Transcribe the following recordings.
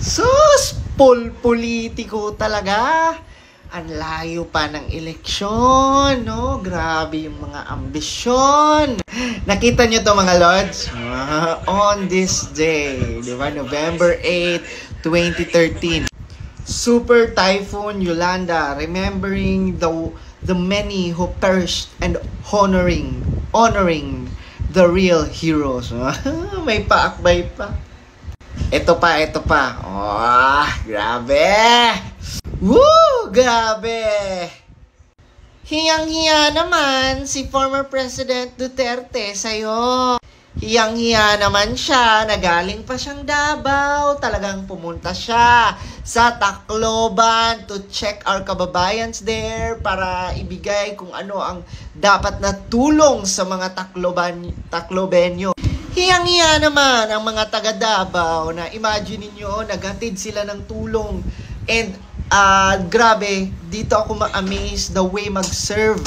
Sus! Politiko talaga. Ang layo pa ng eleksyon, no? Grabe yung mga ambisyon. Nakita nyo to mga lords? On this day, di ba? November 8, 2013. Super Typhoon Yolanda, remembering the many who perished and honoring the real heroes. May paakbay pa. Ito pa. Oh, grabe! Woo! Grabe! Hiyang-hiya naman si former President Duterte sa'yo. Hiyang-hiya naman siya, nagaling pa siyang Davao. Talagang pumunta siya sa Tacloban to check our kababayans there para ibigay kung ano ang dapat na tulong sa mga Taclobenyo. Hiyang-hiya naman ang mga taga Davao na imagine niyo naghatid sila ng tulong. And grabe, dito ako ma-amaze the way mag-serve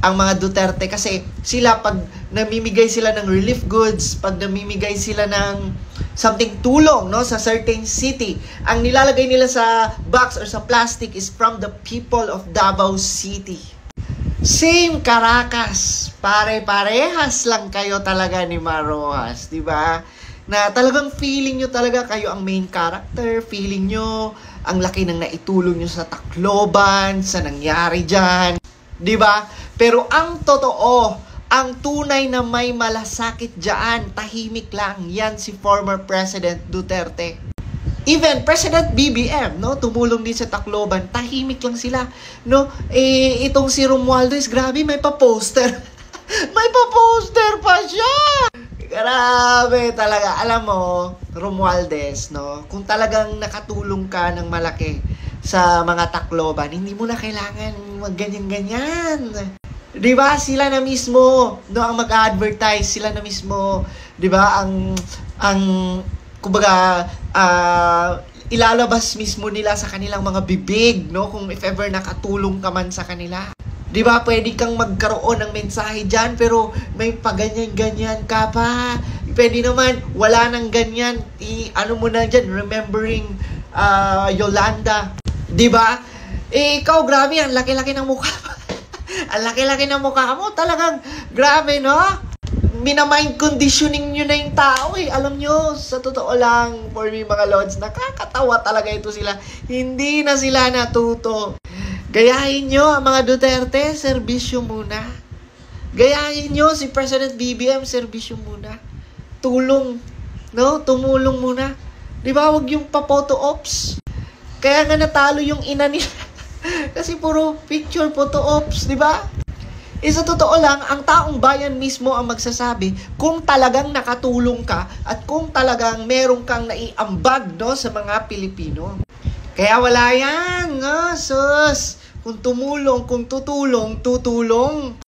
ang mga Duterte kasi sila pag namimigay sila ng relief goods, pag namimigay sila ng something tulong, no, sa certain city, ang nilalagay nila sa box or sa plastic is from the people of Davao City. Same Caracas, pare-parehas lang kayo talaga ni Marojas, di ba? Na talagang feeling nyo talaga kayo ang main character, feeling nyo ang laki ng naitulong nyo sa Tacloban, sa nangyari dyan, di ba? Pero ang totoo, ang tunay na may malasakit dyan, tahimik lang, yan si former President Duterte. Even President BBM, no, tumulong din sa Tacloban, tahimik lang sila, no? Itong si Romualdez, grabe, may pa-poster. May pa-poster pa siya! Grabe talaga. Alam mo, Romualdez, no? Kung talagang nakatulong ka ng malaki sa mga Tacloban, hindi mo na kailangan magganyan-ganyan. 'Di ba? Sila na mismo, no, ang mag-advertise, sila na mismo, 'di ba? Ang kumbaga ilalabas mismo nila sa kanilang mga bibig, no? Kung if ever nakatulong ka man sa kanila. 'Di ba? Pwede kang magkaroon ng mensahe diyan pero may paganyan-ganyan ka pa. Pwede naman wala nang ganyan. Ano mo na diyan, remembering Yolanda. 'Di ba? Ikaw grabe, ang laki-laki ng mukha. Ang laki-laki ng mukha mo. Talagang grabe, no? Minamind conditioning nyo na yung tao eh. Alam nyo, sa totoo lang, for me mga lords, nakakatawa talaga ito sila. Hindi na sila natuto. Gayahin nyo ang mga Duterte, serbisyo muna. Gayahin nyo si President BBM, serbisyo muna. Tulong, no? Tumulong muna. Di ba, wag yung pa-photo ops. Kaya nga natalo yung ina nila. Kasi puro picture, photo ops, di ba? Sa totoo lang, ang taong bayan mismo ang magsasabi kung talagang nakatulong ka at kung talagang meron kang naiambag, no, sa mga Pilipino. Kaya wala yan, no, sus. Kung tutulong,